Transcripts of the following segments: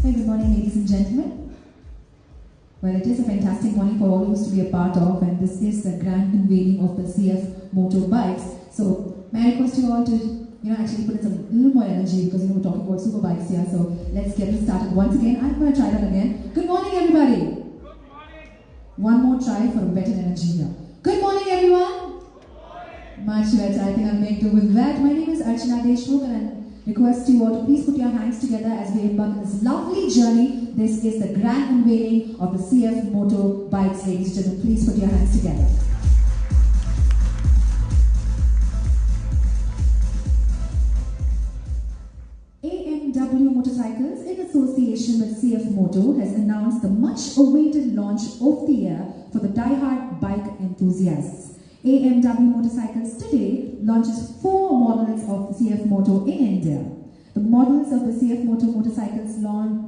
Very good morning, ladies and gentlemen. Well, it is a fantastic morning for all of us to be a part of, and this is the grand unveiling of the CFMOTO bikes. So, may I request you all to, actually put in some little more energy because we're talking about super bikes here. So, let's get it started once again. I'm going to try that again. Good morning, everybody. Good morning. One more try for a better energy here. Good morning, everyone. Good morning. Much better. I think I'll make do with that. My name is Archana Deshmukh, and request you all to please put your hands together as we embark on this lovely journey. This is the grand unveiling of the CFMOTO bikes, ladies and gentlemen. Please put your hands together. AMW Motorcycles, in association with CFMOTO, has announced the much-awaited launch of the year for the die-hard bike enthusiasts. AMW Motorcycles today launches 4 models of CFMOTO in India. The models of the CFMOTO motorcycles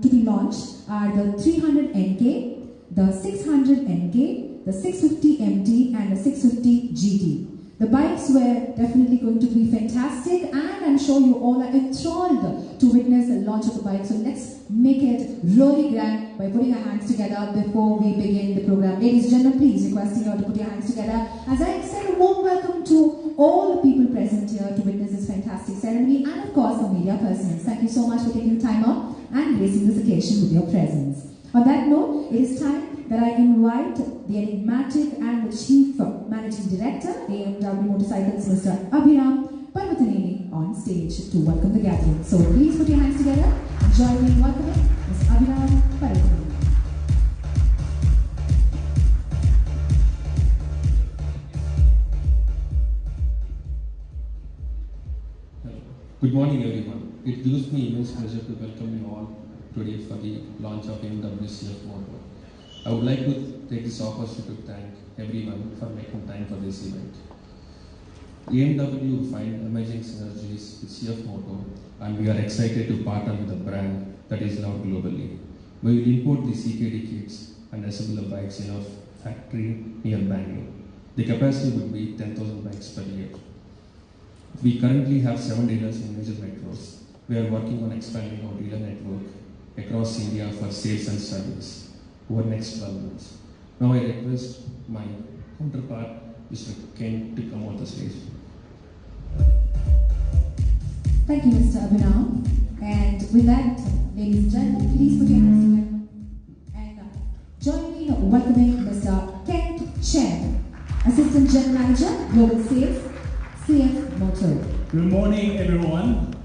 to be launched are the 300NK, the 600NK, the 650MT and the 650 GT. The bikes were definitely going to be fantastic, and I'm sure you all are enthralled to witness the launch of the bike. So let's make it really grand by putting our hands together before we begin the program. Ladies and gentlemen, please requesting you all to put your hands together as I extend a warm welcome to all the people present here to witness this fantastic ceremony, and of course the media persons. Thank you so much for taking the time out and gracing this occasion with your presence. On that note, it is time that I invite the enigmatic and the Chief Managing Director, AMW Motorcycles, Mr. Abhiram Parvataneni, on stage to welcome the gathering. So please put your hands together and join me in welcoming Mr. Abhiram Parvataneni. Good morning, everyone. It gives me immense pleasure to welcome you all today for the launch of AMW CFMOTO. I would like to take this opportunity to thank everyone for making time for this event. AMW will find amazing synergies with CFMOTO, and we are excited to partner with a brand that is loved globally. We will import the CKD kits and assemble the bikes in our factory near Bangalore. The capacity would be 10,000 bikes per year. We currently have 7 dealers in major metros. We are working on expanding our dealer network across India for sales and service over the next 12 months. Now I request my counterpart, Mr. Ken, to come on the stage. Thank you, Mr. Abhiram. And with that, ladies and gentlemen, please put your hands together and join me in welcoming Mr. Kent Chen, Assistant General Manager, Global Sales, CFMOTO. Good morning, everyone.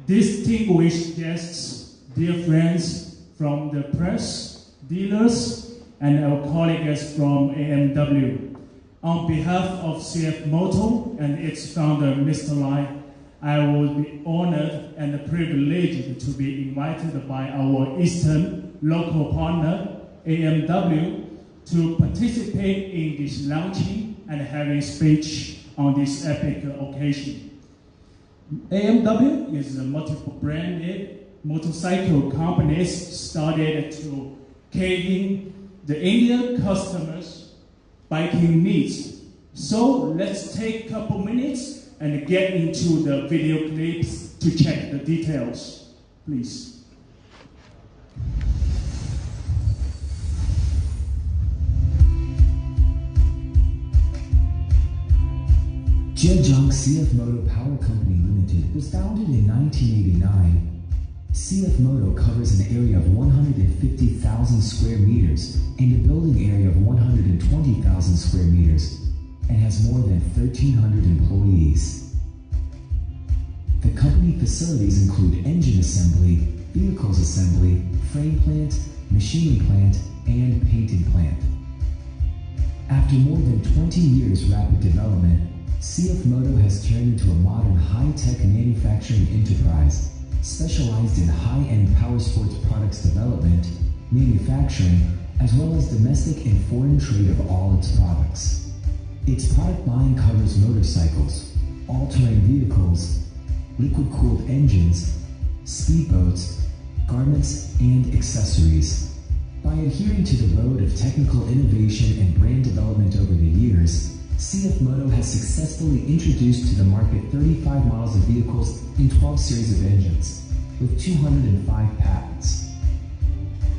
Distinguished guests, dear friends from the press, dealers, and our colleagues from AMW. On behalf of CFMOTO and its founder, Mr. Lai, I will be honored and privileged to be invited by our Eastern local partner, AMW, to participate in this launching and having speech on this epic occasion. AMW is a multiple-branded motorcycle company started to cater in the Indian customers' biking needs. So let's take a couple minutes and get into the video clips to check the details, please. Zhejiang CFMOTO Power Company Limited was founded in 1989. CFMOTO covers an area of 150,000 square meters and a building area of 120,000 square meters and has more than 1,300 employees. The company facilities include engine assembly, vehicles assembly, frame plant, machining plant, and painting plant. After more than 20 years rapid development, CFMOTO has turned into a modern high-tech manufacturing enterprise specialized in high-end power sports products development, manufacturing, as well as domestic and foreign trade of all its products. Its product line covers motorcycles, all-terrain vehicles, liquid-cooled engines, speedboats, garments, and accessories. By adhering to the road of technical innovation and brand development over the years, CFMOTO has successfully introduced to the market 35 models of vehicles and 12 series of engines, with 205 patents.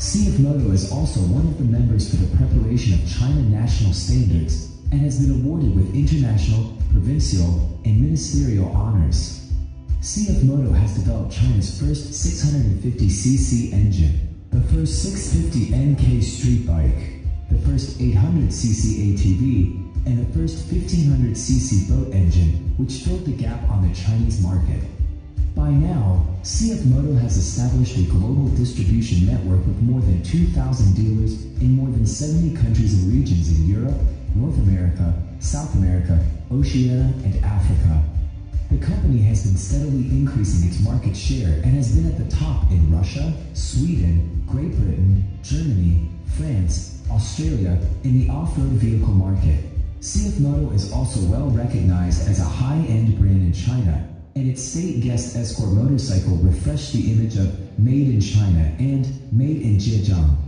CFMOTO is also one of the members for the preparation of China national standards and has been awarded with international, provincial, and ministerial honors. CFMOTO has developed China's first 650cc engine, the first 650 NK street bike, the first 800cc ATV, and the first 1500cc boat engine, which filled the gap on the Chinese market. By now, CFMOTO has established a global distribution network with more than 2,000 dealers in more than 70 countries and regions in Europe, North America, South America, Oceania, and Africa. The company has been steadily increasing its market share and has been at the top in Russia, Sweden, Great Britain, Germany, France, Australia, in the off-road vehicle market. CFMOTO is also well recognized as a high-end brand in China, and its state guest escort motorcycle refreshed the image of Made in China and Made in Zhejiang.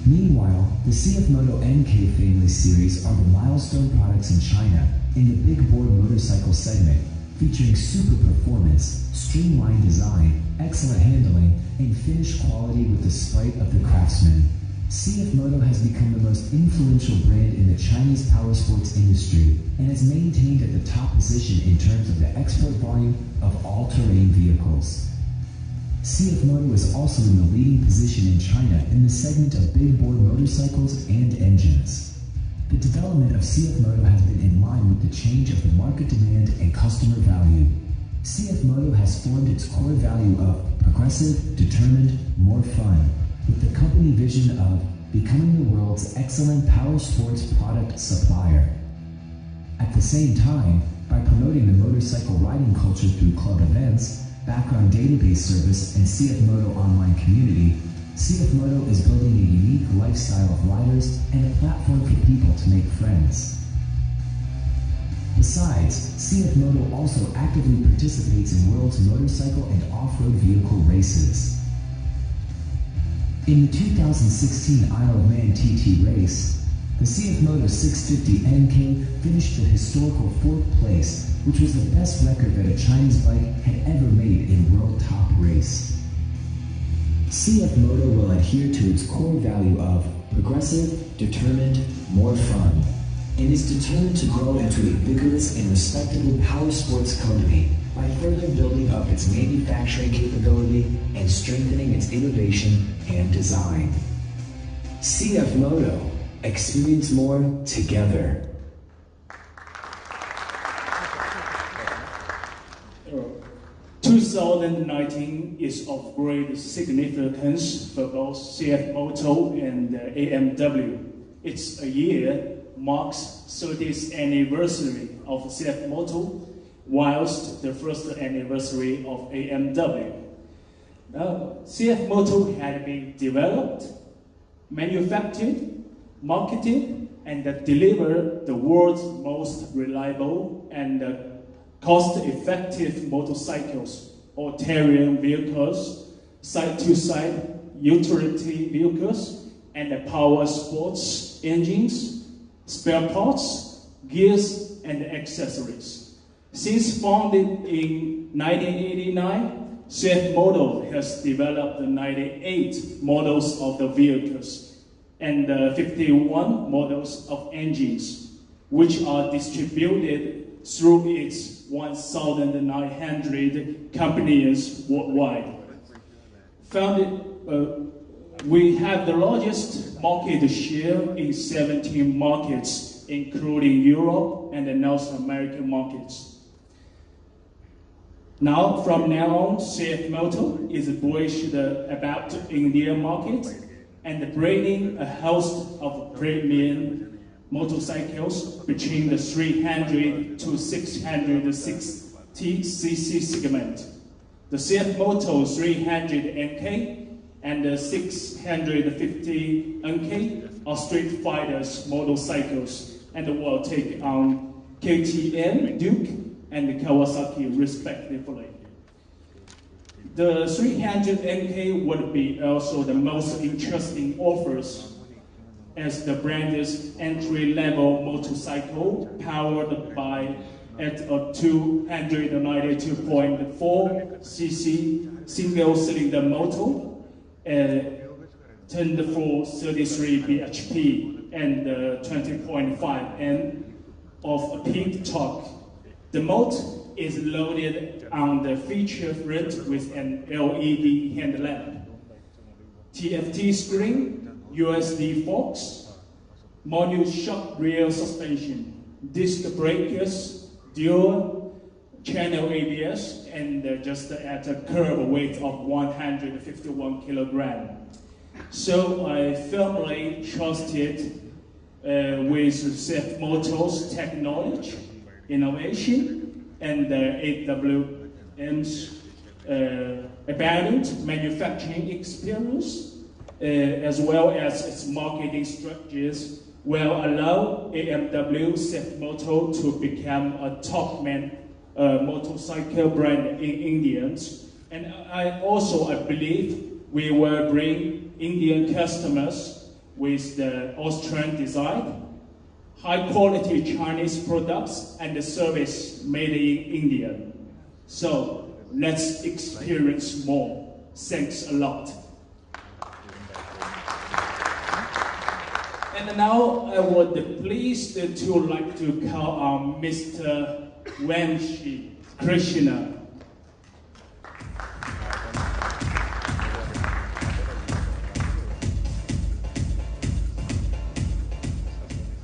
Meanwhile, the CFMOTO NK family series are the milestone products in China in the big board motorcycle segment, featuring super performance, streamlined design, excellent handling, and finished quality with the sprite of the craftsman. CFMOTO has become the most influential brand in the Chinese powersports industry and has maintained at the top position in terms of the export volume of all-terrain vehicles. CFMOTO is also in the leading position in China in the segment of big bore motorcycles and engines. The development of CFMOTO has been in line with the change of the market demand and customer value. CFMOTO has formed its core value of progressive, determined, more fun, with the company vision of becoming the world's excellent power sports product supplier. At the same time, by promoting the motorcycle riding culture through club events, background database service, and CFMOTO online community, CFMOTO is building a unique lifestyle of riders and a platform for people to make friends. Besides, CFMOTO also actively participates in world's motorcycle and off-road vehicle races. In the 2016 Isle of Man TT race, the CFMOTO 650 NK finished the historical 4th place, which was the best record that a Chinese bike had ever made in World Top Race. CFMOTO will adhere to its core value of progressive, determined, more fun, and is determined to grow into a vigorous and respectable power sports company by further building up its manufacturing capability and strengthening its innovation and design. CFMOTO, experience more together. 2019 is of great significance for both CFMOTO and AMW. It's a year marks 30th anniversary of CFMOTO, whilst the first anniversary of AMW. CFMOTO had been developed, manufactured, marketed, and delivered the world's most reliable and cost-effective motorcycles, all-terrain vehicles, side-to-side utility vehicles, and power sports engines, spare parts, gears, and accessories. Since founded in 1989, CFMOTO has developed 98 models of the vehicles and 51 models of engines, which are distributed through its 1,900 companies worldwide. We have the largest market share in 17 markets, including Europe and the North American markets. From now on, CFMOTO is bullish about the Indian market and bringing a host of premium motorcycles between the 300 to 660cc segment. The CFMOTO 300 NK and the 650 NK are Street Fighters motorcycles and will take on KTM, Duke, and Kawasaki respectively. The 300 NK would be also the most interesting offers, as the brand's entry-level motorcycle powered by a 292.4cc single-cylinder motor 3433 bhp and 20.5 N of peak torque. The Moto is loaded on the feature front with an LED headlamp, TFT screen, USB forks, module shock rear suspension, disc brakes, dual channel ABS, and just at a curb weight of 151 kilogram. So I firmly trusted with CFMOTO's technology, innovation, and AWM's abundant manufacturing experience, as well as its marketing strategies, will allow AMW CFMOTO to become a top motorcycle brand in India. And I believe we will bring Indian customers with the Austrian design, high quality Chinese products, and the service made in India. So let's experience more. Thanks a lot. And now I would pleased to like to call on Mr. Vanshi Krishna.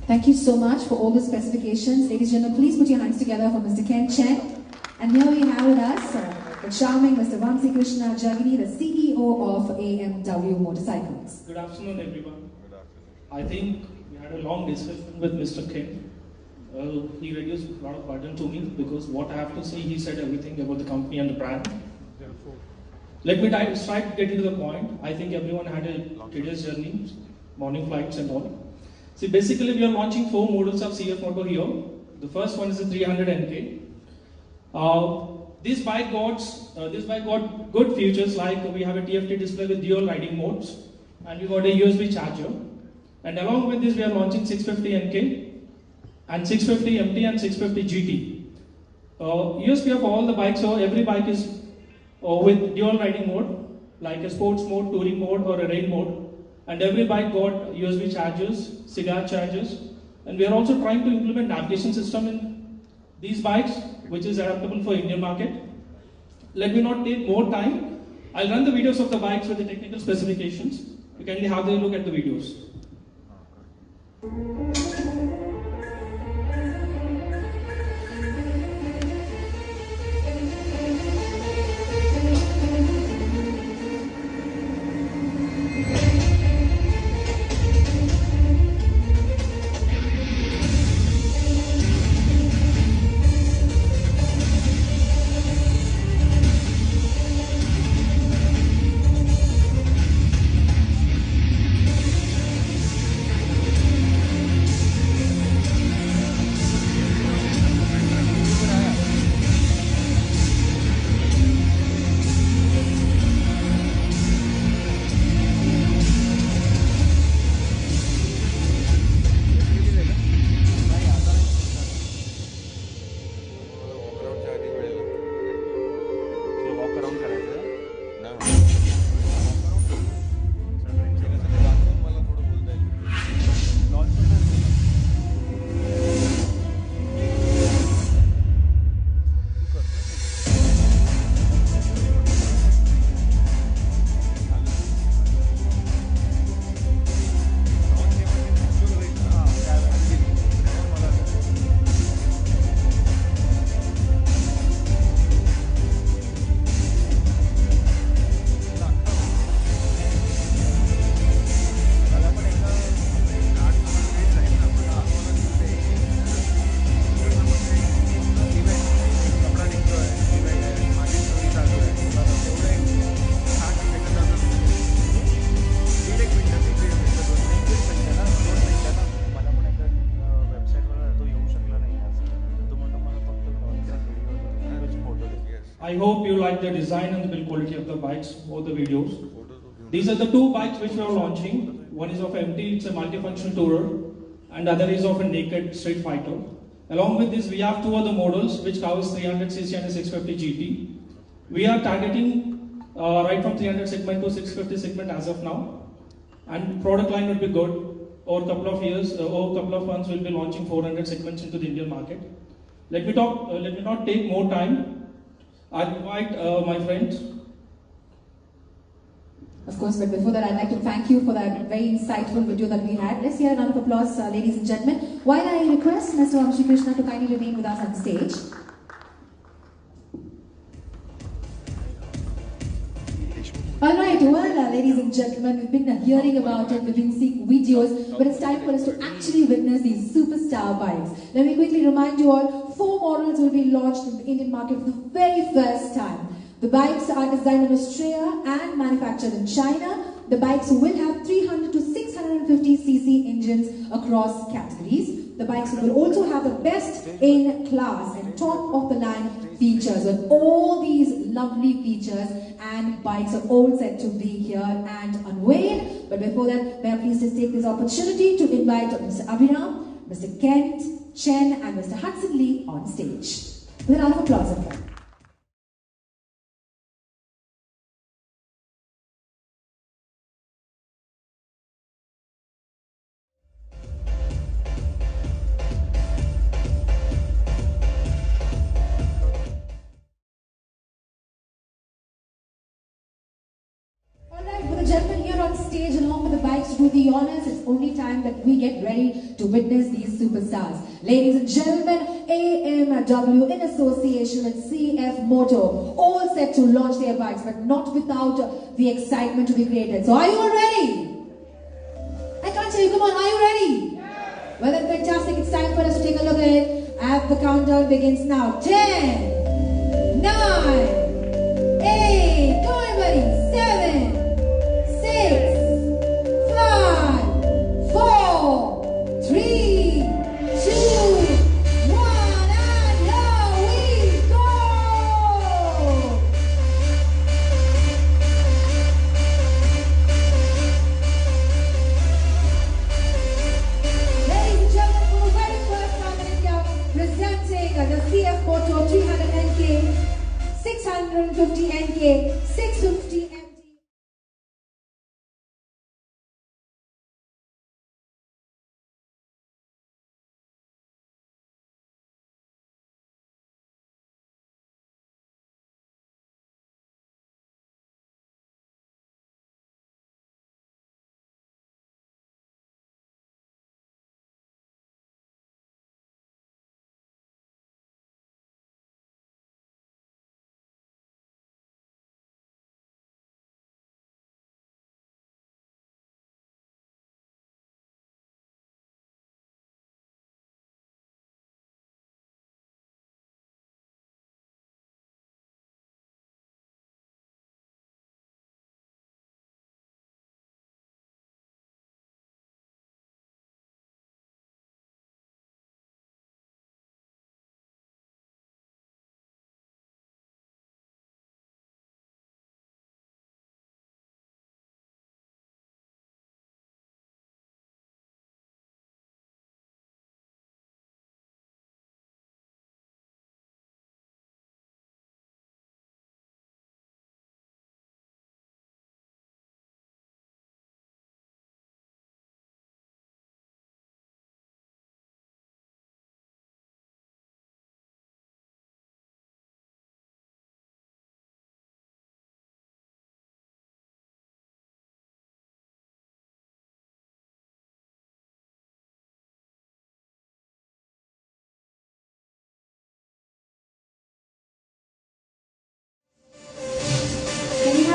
Thank you so much for all the specifications. Ladies and gentlemen, please put your hands together for Mr. Ken Chen. And here we have with us the charming Mr. Vanshi Krishna Jagini, the CEO of AMW Motorcycles. Good afternoon, everyone. I think we had a long discussion with Mr. Ken. He reduced a lot of burden to me because what I have to say, he said everything about the company and the brand. Let me try to get into the point. I think everyone had a tedious journey, morning flights and all. See, basically we are launching 4 models of CFMOTO here. The first one is the 300 NK. This bike got good features, like we have a TFT display with dual riding modes, and we got a USB charger. And along with this, we are launching 650 NK and 650 MT and 650 GT. USP of all the bikes, so every bike is with dual riding mode, like a sports mode, touring mode, or a rain mode. And every bike got USB chargers, cigar chargers, and we are also trying to implement navigation system in these bikes, which is adaptable for Indian market. Let me not take more time. I'll run the videos of the bikes with the technical specifications. You can have a look at the videos. I hope you like the design and the build quality of the bikes or the videos. These are the 2 bikes which we are launching. One is of MT, it's a multifunctional tourer, and the other is of a naked street fighter. Along with this, we have 2 other models which covers 300cc and a 650 GT. We are targeting right from 300 segment to 650 segment as of now. And product line will be good. Over a couple of years, over a couple of months, we'll be launching 400 segments into the Indian market. Let me not take more time. I'll invite my friends. Of course, but before that, I'd like to thank you for that very insightful video that we had. Let's hear a round of applause, ladies and gentlemen. While I request Mr. Amshi Krishna to kindly remain with us on stage. Alright, well, ladies and gentlemen, we've been hearing about it, we've been seeing videos, but it's time for us to actually witness these superstar bikes. Let me quickly remind you all, 4 models will be launched in the Indian market for the very first time. The bikes are designed in Australia and manufactured in China. The bikes will have 300 to 650cc engines across categories. The bikes will also have the best in class and top of the line features with all these lovely features, and bikes are all set to be here and unveiled. But before that, may I please just take this opportunity to invite Mr. Abhiram, Mr. Kent, Chen and Mr. Hudson Lee on stage. With a round of applause, everyone. Gentlemen here on stage along with the bikes to do the honors, it's only time that we get ready to witness these superstars. Ladies and gentlemen, AMW in association with CFMOTO, all set to launch their bikes, but not without the excitement to be created. So are you all ready? I can't hear you, come on, are you ready? Yeah. Well then fantastic, it's time for us to take a look at it. As the countdown begins now. 10, 9, 8, come on everybody, 7, 6, 5, 4, 3, 2, 1, and here we go! Ladies and gentlemen, for the very first time in India, presenting the CFMOTO 300 NK, 650 NK, 650 NK.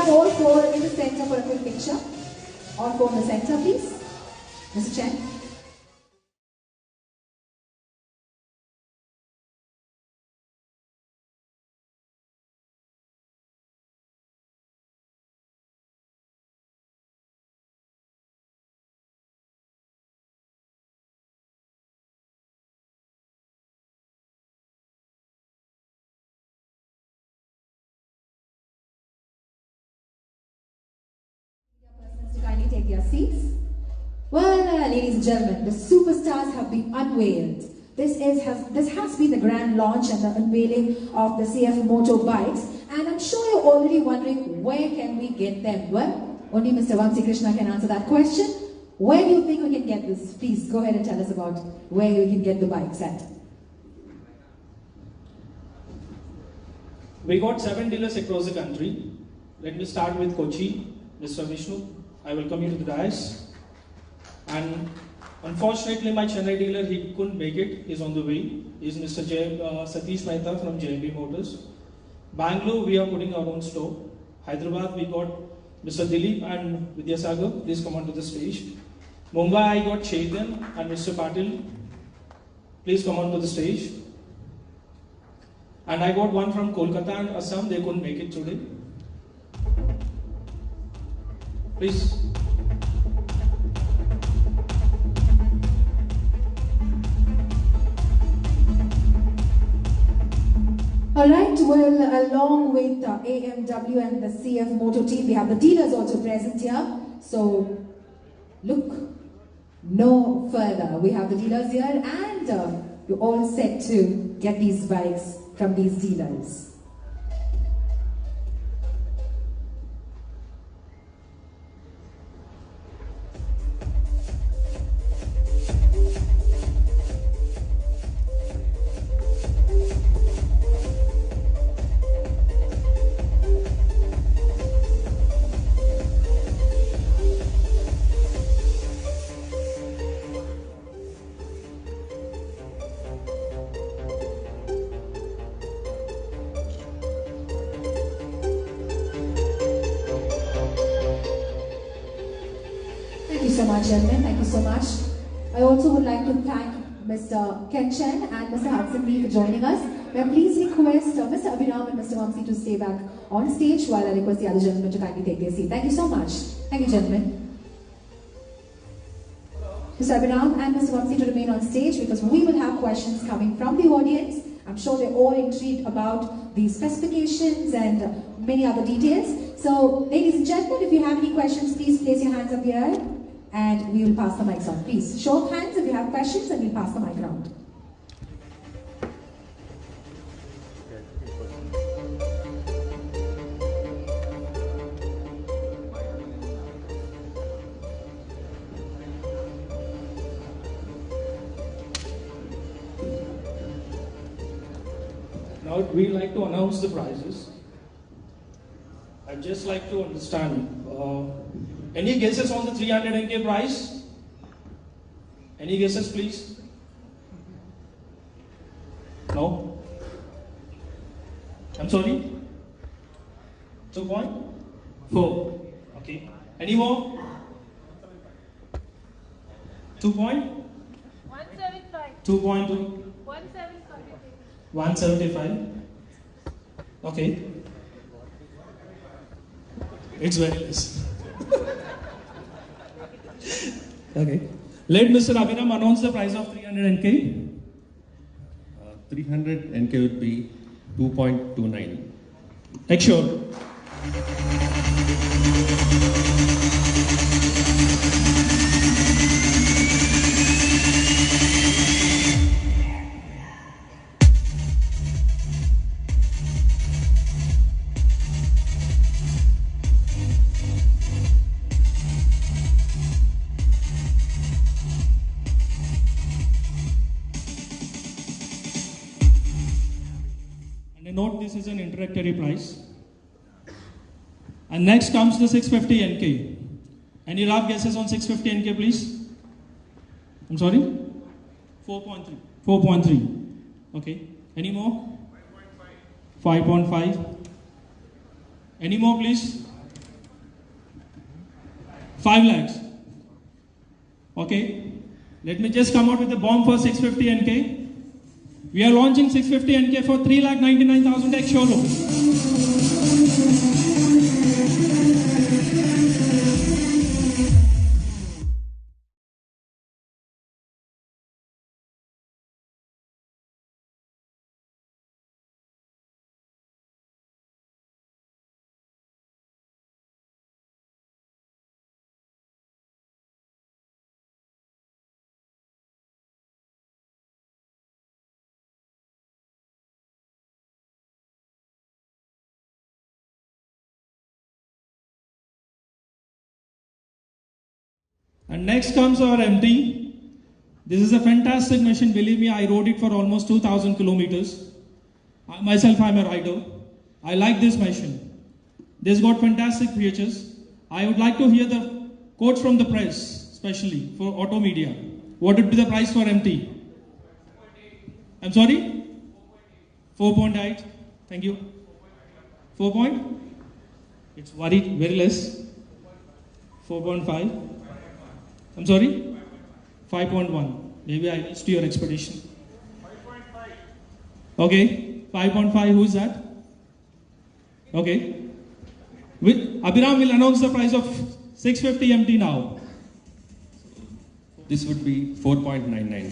All 4 in the center for a quick picture. All 4 in the center, please. Mr. Chen. Take their seats. Well, ladies and gentlemen, the superstars have been unveiled. This has been the grand launch and the unveiling of the CFMOTO bikes, And I'm sure you're already wondering, where can we get them? Well, only Mr. Vamsi Krishna can answer that question. Where do you think we can get this? Please go ahead and tell us about where you can get the bikes at. We got 7 dealers across the country. Let me start with Kochi. Mr. Vishnu, I welcome you to the dais. And unfortunately, my Chennai dealer, he couldn't make it. He's on the way. He's Mr. Satish Mehta from JMB Motors. Bangalore, we are putting our own store. Hyderabad, we got Mr. Dilip and Vidyasagar. Please come onto the stage. Mumbai, I got Chetan and Mr. Patil. Please come onto the stage. And I got one from Kolkata and Assam. They couldn't make it today. Please. Alright, well, along with AMW and the CFMOTO team, we have the dealers also present here. So, look no further. We have the dealers here and you're all set to get these bikes from these dealers. Thank you so much, gentlemen. Thank you so much. I also would like to thank Mr. Ken Chen and Mr. Hudson Lee for joining us. May I please request Mr. Abhiram and Mr. Vamsi to stay back on stage while I request the other gentlemen to kindly take their seat. Thank you so much. Thank you, gentlemen. Mr. Abhiram and Mr. Vamsi to remain on stage because we will have questions coming from the audience. I'm sure they're all intrigued about the specifications and many other details. So, ladies and gentlemen, if you have any questions, please place your hands up here and we will pass the mics on. Please show of hands if you have questions and we'll pass the mic around. Now we like to announce the prizes. I'd just like to understand, any guesses on the 300NK prize? Any guesses, please? No? I'm sorry? 2.4. Okay. Any more? 2 point? 175. 2.2? 175. 175. Okay. It's very less. Okay. Let Mr. Abhinam announce the price of 300NK. 300NK would be 2.29. Sure. And note this is an introductory price. And next comes the 650NK. Any rough guesses on 650NK, please? I'm sorry? 4.3. 4.3. Okay. Any more? 5.5. Any more, please? 5 lakhs. Okay. Let me just come out with the bomb for 650NK. We are launching 650NK for 3,99,000 ex-showroom. And next comes our MT. This is a fantastic machine. Believe me, I rode it for almost 2,000 kilometers. Myself, I'm a rider. I like this machine. This got fantastic features. I would like to hear the quotes from the press, especially for auto media. What would be the price for MT? I'm sorry? 4.8. Thank you. 4 point? It's very less. 4.5. I'm sorry? 5.1. Maybe I reached your expectation. 5.5. Okay. 5.5. Who's that? Okay. Abhiram will announce the price of 650 MT now. This would be 4.99.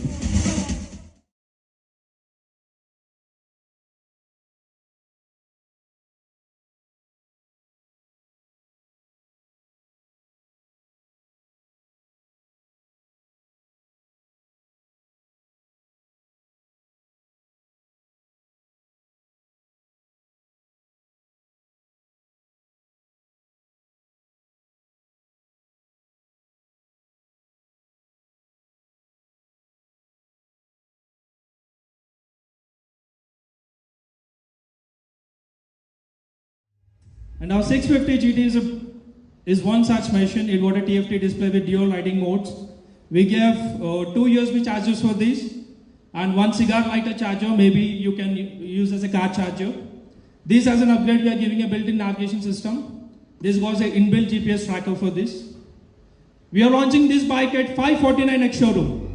And our 650 GT is one such machine. It got a TFT display with dual lighting modes. We gave 2 USB chargers for this and 1 cigar lighter charger. Maybe you can use as a car charger. This as an upgrade, we are giving a built-in navigation system. This was an inbuilt GPS tracker for this. We are launching this bike at 549 X showroom.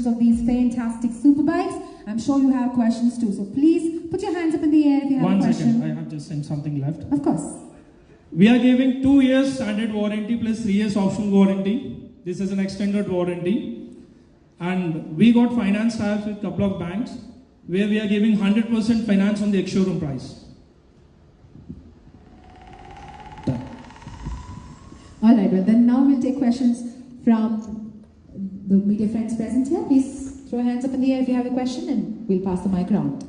Of these fantastic superbikes. I'm sure you have questions too, so please put your hands up in the air if you have a question. 1 second, I have just something left. Of course. We are giving 2 years standard warranty plus 3 years optional warranty. This is an extended warranty. And we got finance ties with a couple of banks where we are giving 100% finance on the ex-showroom price. Done. All right, well then now we'll take questions from the media friends present here. Please throw your hands up in the air if you have a question and we'll pass the mic around.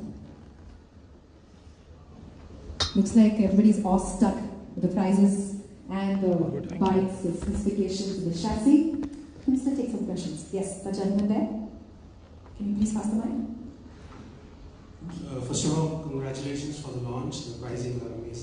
Looks like everybody's awestruck with the prizes and the bikes, the specifications, the chassis. Who's going to take some questions? Yes, the gentleman there. Can you please pass the mic? First of all, congratulations for the launch. The pricing are amazing.